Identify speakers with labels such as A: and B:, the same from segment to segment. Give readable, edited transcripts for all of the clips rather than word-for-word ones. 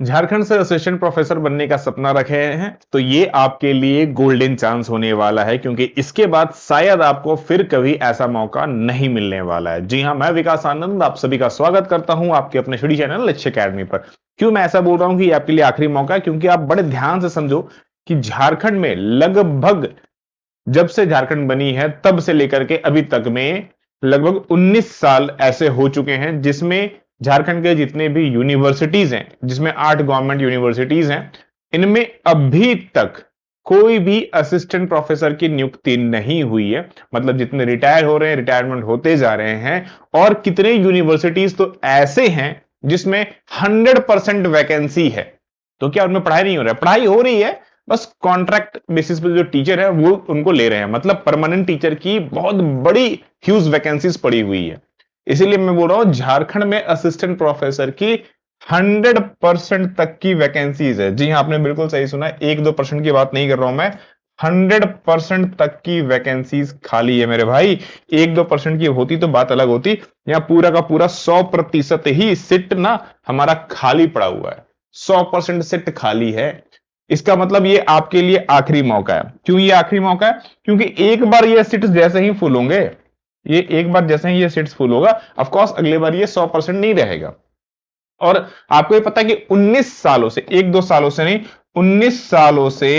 A: झारखंड से assistant professor बनने का सपना रखे हैं तो ये आपके लिए गोल्डन चांस होने वाला है, क्योंकि इसके बाद शायद आपको फिर कभी ऐसा मौका नहीं मिलने वाला है। जी हां, मैं विकास आनंद आप सभी का स्वागत करता हूं आपके अपने स्टडी चैनल लक्ष्य एकेडमी पर। क्यों मैं ऐसा बोल रहा हूं कि आपके लिए आखिरी मौका है? क्योंकि आप बड़े ध्यान से समझो कि झारखंड में लगभग जब से झारखंड बनी है तब से लेकर के अभी तक में लगभग 19 साल ऐसे हो चुके हैं जिसमें झारखंड के जितने भी यूनिवर्सिटीज हैं, जिसमें 8 गवर्नमेंट यूनिवर्सिटीज हैं, इनमें अभी तक कोई भी असिस्टेंट प्रोफेसर की नियुक्ति नहीं हुई है। मतलब जितने रिटायर हो रहे हैं, रिटायरमेंट होते जा रहे हैं, और कितने यूनिवर्सिटीज तो ऐसे हैं जिसमें 100% वैकेंसी है। तो क्या उनमें पढ़ाई नहीं हो रहा है? पढ़ाई हो रही है, बस कॉन्ट्रैक्ट बेसिस पे जो टीचर है वो उनको ले रहे हैं। मतलब परमानेंट टीचर की बहुत बड़ी ह्यूज वैकेंसीज पड़ी हुई है। इसीलिए मैं बोल रहा हूं झारखंड में असिस्टेंट प्रोफेसर की 100% तक की वैकेंसीज है। जी हां, आपने बिल्कुल सही सुना, 1-2% की बात नहीं कर रहा हूं मैं, 100% तक की वैकेंसीज खाली है मेरे भाई। 1-2% की होती तो बात अलग होती, यहां पूरा का पूरा 100% ही सीट ना हमारा खाली पड़ा हुआ है। 100% सीट खाली है। इसका मतलब ये आपके लिए आखिरी मौका है। क्यों ये आखिरी मौका है? क्योंकि एक बार ये सीट्स जैसे ही फुल होंगे, ये एक बार जैसे ही ये सीट्स फुल होगा, ऑफ कोर्स अगले बार ये 100% नहीं रहेगा। और आपको ये पता है कि 19 सालों से, 1-2 सालों से नहीं, 19 सालों से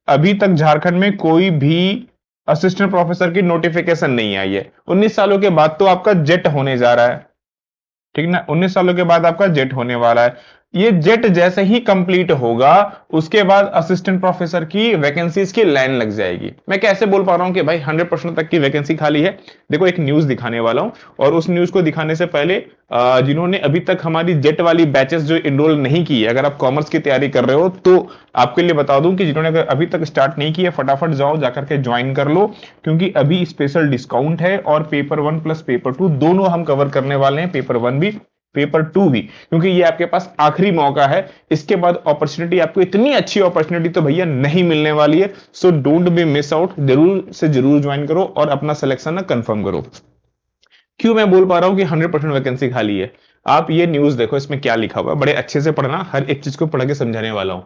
A: अभी तक झारखंड में कोई भी असिस्टेंट प्रोफेसर की नोटिफिकेशन नहीं आई है। 19 सालों के बाद तो आपका जेट होने जा रहा है, ठीक ना? 19 सालों के बाद आपका जेट होने वाला है। ये जेट जैसे ही कंप्लीट होगा, उसके बाद असिस्टेंट प्रोफेसर की वैकेंसीज की लाइन लग जाएगी। मैं कैसे बोल पा रहा हूं कि भाई 100% तक की वैकेंसी खाली है? देखो, एक न्यूज दिखाने वाला हूं, और उस न्यूज को दिखाने से पहले जिन्होंने अभी तक हमारी जेट वाली बैचेस जो इनरोल नहीं की है, अगर आप कॉमर्स की तैयारी कर रहे हो तो आपके लिए बता दूं कि जिन्होंने अगर अभी तक स्टार्ट नहीं किया, फटाफट जाओ जाकर के ज्वाइन कर लो, क्योंकि अभी स्पेशल डिस्काउंट है। और पेपर 1 प्लस पेपर 2 दोनों हम कवर करने वाले हैं, पेपर 1 भी पेपर 2 भी, क्योंकि ये आपके पास आखिरी मौका है। इसके बाद अपॉर्चुनिटी, आपको इतनी अच्छी अपॉर्चुनिटी तो भैया नहीं मिलने वाली है। So don't be miss out, जरूर से जरूर ज्वाइन करो और अपना सिलेक्शन ना कंफर्म करो। क्यों मैं बोल पा रहा हूं कि 100% वैकेंसी खाली है? आप ये न्यूज देखो, इसमें क्या लिखा हुआ है, बड़े अच्छे से पढ़ना, हर एक चीज को पढ़ के समझाने वाला हूं।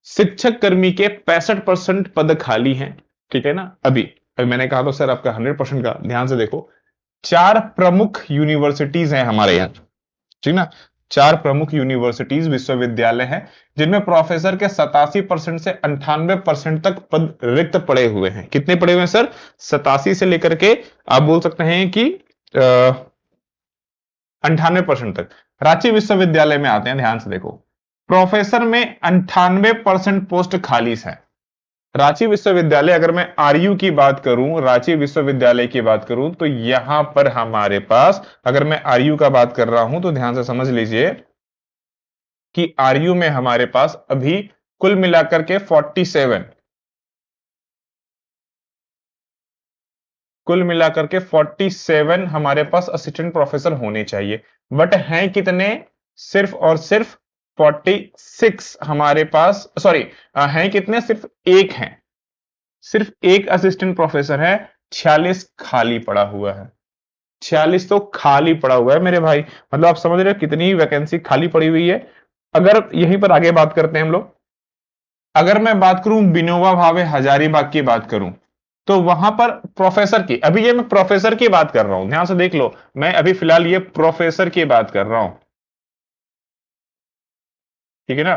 A: शिक्षक कर्मी के 65% पद खाली हैं, ठीक है ना? अभी मैंने कहा तो सर आपका 100% का, ध्यान से देखो। 4 प्रमुख यूनिवर्सिटीज हैं हमारे यहाँ, ठीक ना? 4 प्रमुख यूनिवर्सिटीज, विश्वविद्यालय हैं, जिनमें प्रोफेसर के 87% से 98% तक पद रिक्त पड़े हुए हैं। कितने पड़े हुए हैं सर? 87 से लेकर के आप बोल सकते हैं कि 98% तक। रांची विश्वविद्यालय में आते हैं, ध्यान से देखो, प्रोफेसर में 98% पोस्ट खाली है। रांची विश्वविद्यालय, अगर मैं आरयू की बात करूं, रांची विश्वविद्यालय की बात करूं, तो यहां पर हमारे पास, अगर मैं आरयू का बात कर रहा हूं तो ध्यान से समझ लीजिए कि आरयू में हमारे पास अभी कुल मिलाकर के 47, कुल मिलाकर के 47 हमारे पास असिस्टेंट प्रोफेसर होने चाहिए। बट हैं कितने? सिर्फ और सिर्फ 46 हमारे पास, सॉरी, हैं कितने? सिर्फ एक हैं, सिर्फ एक असिस्टेंट प्रोफेसर है। 46 खाली पड़ा हुआ है। 46 तो खाली पड़ा हुआ है मेरे भाई। मतलब आप समझ रहे हो कितनी वैकेंसी खाली पड़ी हुई है। अगर यहीं पर आगे बात करते हैं हम लोग, अगर मैं बात करूं विनोबा भावे हजारीबाग की बात करूं, तो वहां पर प्रोफेसर की, अभी ये मैं प्रोफेसर की बात कर रहा हूं, ध्यान से देख लो, मैं अभी फिलहाल ये प्रोफेसर की बात कर रहा हूं, ठीक है ना?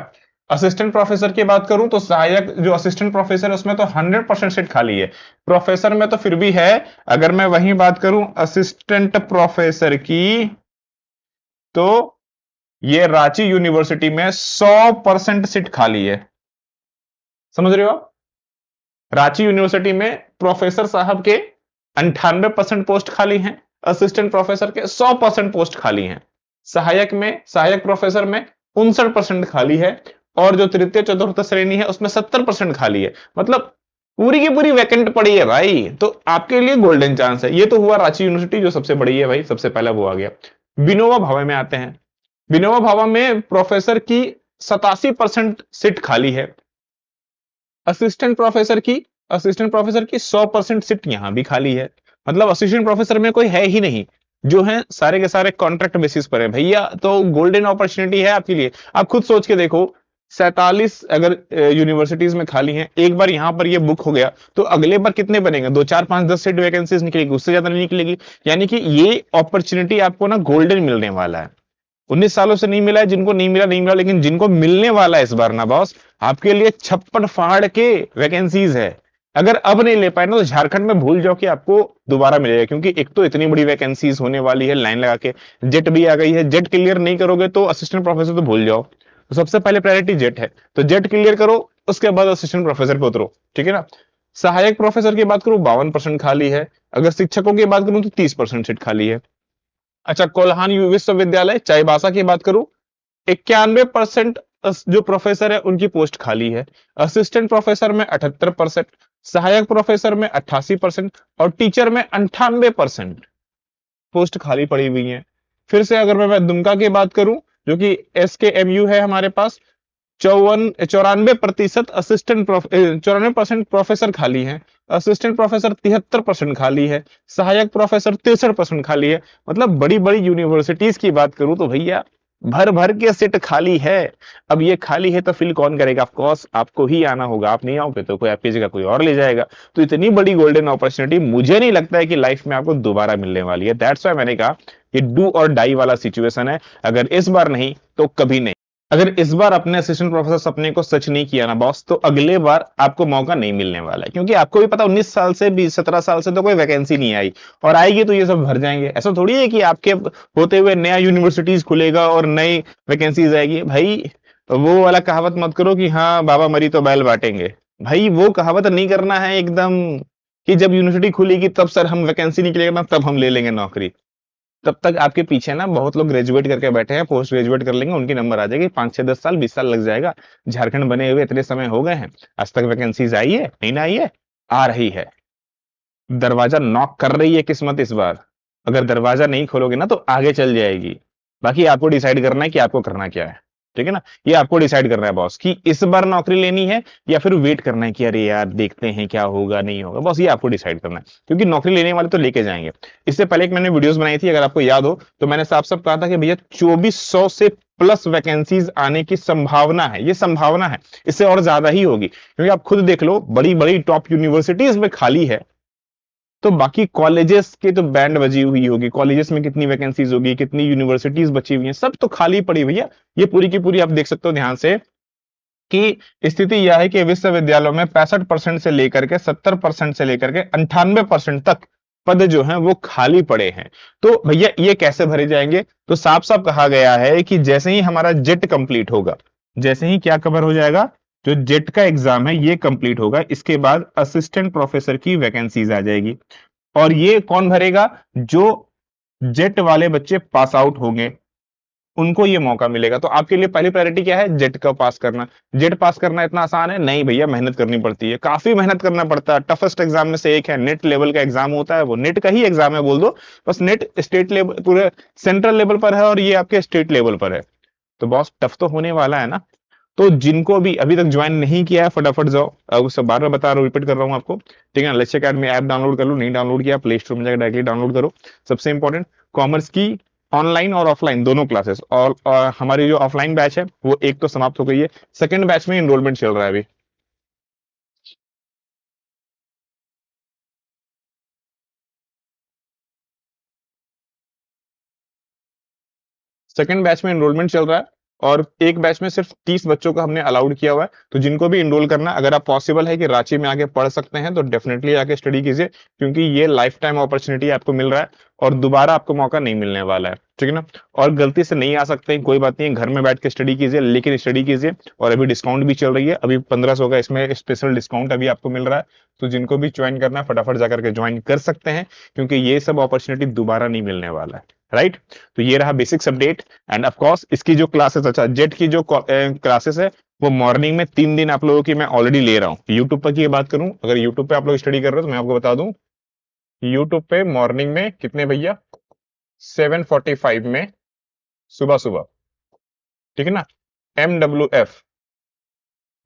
A: असिस्टेंट प्रोफेसर की बात करूं तो सहायक जो असिस्टेंट प्रोफेसर है उसमें तो 100% सीट खाली है। प्रोफेसर में तो फिर भी है। अगर मैं वहीं बात करूं असिस्टेंट प्रोफेसर की, तो ये रांची यूनिवर्सिटी में 100% सीट खाली है। समझ रहे हो आप? रांची यूनिवर्सिटी में प्रोफेसर साहब के 98% पोस्ट खाली हैं, असिस्टेंट प्रोफेसर के 100% पोस्ट खाली हैं, सहायक में, सहायक प्रोफेसर में 59% खाली है, और जो तृतीय चतुर्थ श्रेणी है उसमें 70% खाली है। मतलब पूरी की पूरी वैकेंट पड़ी है भाई। तो आपके लिए गोल्डन चांस है। ये तो हुआ रांची यूनिवर्सिटी जो सबसे बड़ी है भाई, सबसे पहला वो आ गया। विनोबा भावे में आते हैं। विनोबा भावे में प्रोफेसर की 87% सीट खाली है। असिस्टेंट प्रोफेसर की, असिस्टेंट प्रोफेसर की 100% सीट यहां भी खाली है। मतलब असिस्टेंट प्रोफेसर में कोई है ही नहीं। जो है सारे के सारे कॉन्ट्रैक्ट बेसिस पर है भैया। तो गोल्डन अपॉर्चुनिटी है आपके लिए। आप खुद सोच के देखो, 47 अगर यूनिवर्सिटीज में खाली हैं, एक बार यहां पर ये बुक हो गया तो अगले बार कितने बनेंगे? 2 4 5 10 सीट वैकेंसीज निकलेगी, उससे ज्यादा नहीं निकलेगी। यानी कि ये अपॉर्चुनिटी आपको ना गोल्डन मिलने वाला है। 19 सालों से नहीं मिला है, जिनको नहीं मिला नहीं मिला, लेकिन जिनको मिलने वाला है इस बार ना बॉस, आपके लिए छप्पड़ फाड़ के वैकेंसीज है। अगर अब नहीं ले पाए ना, तो झारखंड में भूल जाओ कि आपको दोबारा मिलेगा, क्योंकि एक तो इतनी बड़ी वैकेंसीज होने वाली है लाइन लगा के। जेट भी आ गई है, जेट क्लियर नहीं करोगे तो असिस्टेंट प्रोफेसर तो भूल जाओ। तो सबसे पहले प्रायोरिटी जेट है, तो जेट क्लियर करो, उसके बाद असिस्टेंट प्रोफेसर पे उतरो, ठीक है ना। सहायक प्रोफेसर की बात करूं, 52% खाली है। अगर शिक्षकों की बात करूं तो 30% सीट खाली है। अच्छा, कोल्हान विश्वविद्यालय चाईबासा की बात करूं, 91% जो प्रोफेसर है उनकी पोस्ट खाली है। असिस्टेंट प्रोफेसर में 78%, सहायक प्रोफेसर में 88% और टीचर में 98% पोस्ट खाली पड़ी हुई है। फिर से अगर मैं दुमका की बात करूं, जो कि SKMU है हमारे पास, 94% असिस्टेंट 94% प्रोफेसर खाली है। असिस्टेंट प्रोफेसर 73% खाली है। सहायक प्रोफेसर 63% खाली है। मतलब बड़ी बड़ी यूनिवर्सिटीज की बात करूं तो भैया भर भर के सीट खाली है। अब ये खाली है तो फिल कौन करेगा? ऑफ कोर्स आपको ही आना होगा। आप नहीं आओगे तो कोई आपकी जगह कोई और ले जाएगा। तो इतनी बड़ी गोल्डन अपॉर्चुनिटी मुझे नहीं लगता है कि लाइफ में आपको दोबारा मिलने वाली है। दैट्स व्हाई मैंने कहा कि डू और डाई वाला सिचुएशन है। अगर इस बार नहीं तो कभी नहीं। अगर इस बार अपने असिस्टेंट प्रोफेसर सपने को सच नहीं किया ना बॉस, तो अगले बार आपको मौका नहीं मिलने वाला है। क्योंकि आपको भी पता, 19 साल से 20 17 साल से तो कोई वैकेंसी नहीं आई, और आएगी तो ये सब भर जाएंगे। ऐसा थोड़ी है कि आपके होते हुए नया यूनिवर्सिटीज खुलेगा और नई वैकेंसीज आएगी भाई। वो वाला कहावत मत करो कि हाँ बाबा मरी तो बैल बांटेंगे। भाई वो कहावत नहीं करना है एकदम, कि जब यूनिवर्सिटी खुलेगी तब सर हम वैकेंसी निकलेगा ना तब हम ले लेंगे नौकरी। तब तक आपके पीछे ना बहुत लोग ग्रेजुएट करके बैठे हैं, पोस्ट ग्रेजुएट कर लेंगे, उनकी नंबर आ जाएगी। 5 6 10 साल 20 साल लग जाएगा। झारखंड बने हुए इतने समय हो गए हैं, आज तक वैकेंसीज आई है? नहीं ना आई है, आ रही है। दरवाजा नॉक कर रही है किस्मत इस बार। अगर दरवाजा नहीं खोलोगे ना तो आगे चल जाएगी। बाकी आपको डिसाइड करना है कि आपको करना क्या है, ठीक है ना। ये आपको डिसाइड करना है बॉस, कि इस बार नौकरी लेनी है या फिर वेट करना है कि अरे यार देखते हैं क्या होगा नहीं होगा। बॉस ये आपको डिसाइड करना है, क्योंकि नौकरी लेने वाले तो लेके जाएंगे। इससे पहले एक मैंने वीडियोस बनाई थी, अगर आपको याद हो तो मैंने साफ साफ कहा था कि भैया 2400 से प्लस वैकेंसीज आने की संभावना है। ये संभावना है, इससे और ज्यादा ही होगी, क्योंकि आप खुद देख लो बड़ी बड़ी टॉप यूनिवर्सिटीज में खाली है। तो बाकी कॉलेजेस के तो बैंड बजी हुई होगी, कॉलेजेस में कितनी वैकेंसीज होगी, कितनी यूनिवर्सिटीज बची हुई हैं, सब तो खाली पड़ी भैया। ये पूरी की पूरी आप देख सकते हो ध्यान से, कि स्थिति यह है कि विश्वविद्यालयों में 65% से लेकर के 70% से लेकर के 98% तक पद जो हैं वो खाली पड़े हैं। तो भैया ये कैसे भरे जाएंगे? तो साफ साफ कहा गया है कि जैसे ही हमारा जेट कंप्लीट होगा, जैसे ही क्या कवर हो जाएगा, जो जेट का एग्जाम है ये कंप्लीट होगा, इसके बाद असिस्टेंट प्रोफेसर की वैकेंसीज आ जाएगी। और ये कौन भरेगा? जो जेट वाले बच्चे पास आउट होंगे उनको ये मौका मिलेगा। तो आपके लिए पहली प्रायोरिटी क्या है? जेट का पास करना। जेट पास करना इतना आसान है? नहीं भैया, मेहनत करनी पड़ती है, काफी मेहनत करना पड़ता है। टफेस्ट एग्जाम में से एक है, नेट लेवल का एग्जाम होता है, वो नेट का ही एग्जाम है बोल दो। बस नेट स्टेट लेवल, पूरे सेंट्रल लेवल पर है और ये आपके स्टेट लेवल पर है। तो बॉस टफ तो होने वाला है ना। तो जिनको भी अभी तक ज्वाइन नहीं किया है फटाफट जाओ। अब सब बार बार बता रहा हूँ, रिपीट कर रहा हूँ आपको, ठीक है ना। लक्ष्य अकेडमी ऐप डाउनलोड कर लो, नहीं डाउनलोड किया प्ले स्टोर में जाकर डायरेक्टली डाउनलोड करो। सबसे इंपॉर्टेंट, कॉमर्स की ऑनलाइन और ऑफलाइन दोनों क्लासेस, और हमारी जो ऑफलाइन बैच है वो एक तो समाप्त हो गई है, सेकंड बैच में एनरोलमेंट चल रहा है अभी। सेकंड बैच में एनरोलमेंट चल रहा है, और एक बैच में सिर्फ 30 बच्चों को हमने अलाउड किया हुआ है। तो जिनको भी इनरोल करना, अगर आप पॉसिबल है कि रांची में आके पढ़ सकते हैं तो डेफिनेटली आके स्टडी कीजिए, क्योंकि ये लाइफ टाइम अपॉर्चुनिटी आपको मिल रहा है और दोबारा आपको मौका नहीं मिलने वाला है, ठीक है ना। और गलती से नहीं आ सकते कोई बात नहीं, घर में बैठ के स्टडी कीजिए, लेकिन स्टडी कीजिए। और अभी डिस्काउंट भी चल रही है, अभी 1500 का इसमें स्पेशल डिस्काउंट अभी आपको मिल रहा है। तो जिनको भी ज्वाइन करना है फटाफट जाकर के ज्वाइन कर सकते हैं, क्योंकि ये सब अपॉर्चुनिटी दोबारा नहीं मिलने वाला है, राइट। तो ये रहा basics update. End of course इसकी जो क्लासेस, अच्छा जेट की जो क्लासेस है वो मॉर्निंग में 3 दिन आप लोगों की मैं ऑलरेडी ले रहा हूँ। यूट्यूब पर की बात करूं, अगर यूट्यूब पे आप लोग स्टडी कर रहे हो तो मैं आपको बता दूं, यूट्यूब पे मॉर्निंग में कितने भैया, 7:45 में, सुबह सुबह, ठीक है ना। MWF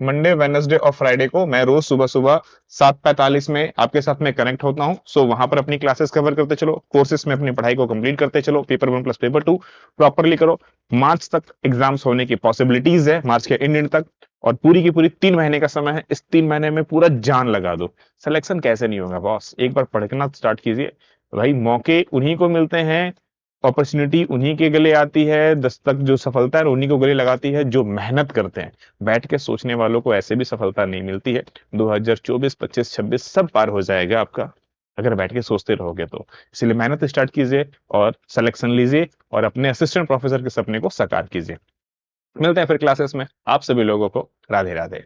A: मंडे, वेडनेसडे और फ्राइडे को मैं रोज सुबह सुबह 7:45 में आपके साथ में कनेक्ट होता हूं। सो वहां पर अपनी क्लासेस कवर करते चलो, कोर्सेज में अपनी पढ़ाई को कंप्लीट करते चलो, पेपर 1 प्लस पेपर 2 प्रॉपरली करो। मार्च तक एग्जाम्स होने की पॉसिबिलिटीज है, मार्च के एंड तक, और पूरी की पूरी 3 महीने का समय है। इस 3 महीने में पूरा जान लगा दो। सिलेक्शन कैसे नहीं होगा बॉस, एक बार पढ़ना स्टार्ट कीजिए। भाई मौके उन्हीं को मिलते हैं, अपॉर्चुनिटी उन्हीं के गले आती है, दस्तक जो सफलता है उन्हीं को गले लगाती है जो मेहनत करते हैं। बैठ के सोचने वालों को ऐसे भी सफलता नहीं मिलती है। 2024, 25, 26 सब पार हो जाएगा आपका, अगर बैठ के सोचते रहोगे तो। इसलिए मेहनत स्टार्ट कीजिए और सिलेक्शन लीजिए और अपने असिस्टेंट प्रोफेसर के सपने को साकार कीजिए। मिलते हैं फिर क्लासेस में। आप सभी लोगों को राधे राधे।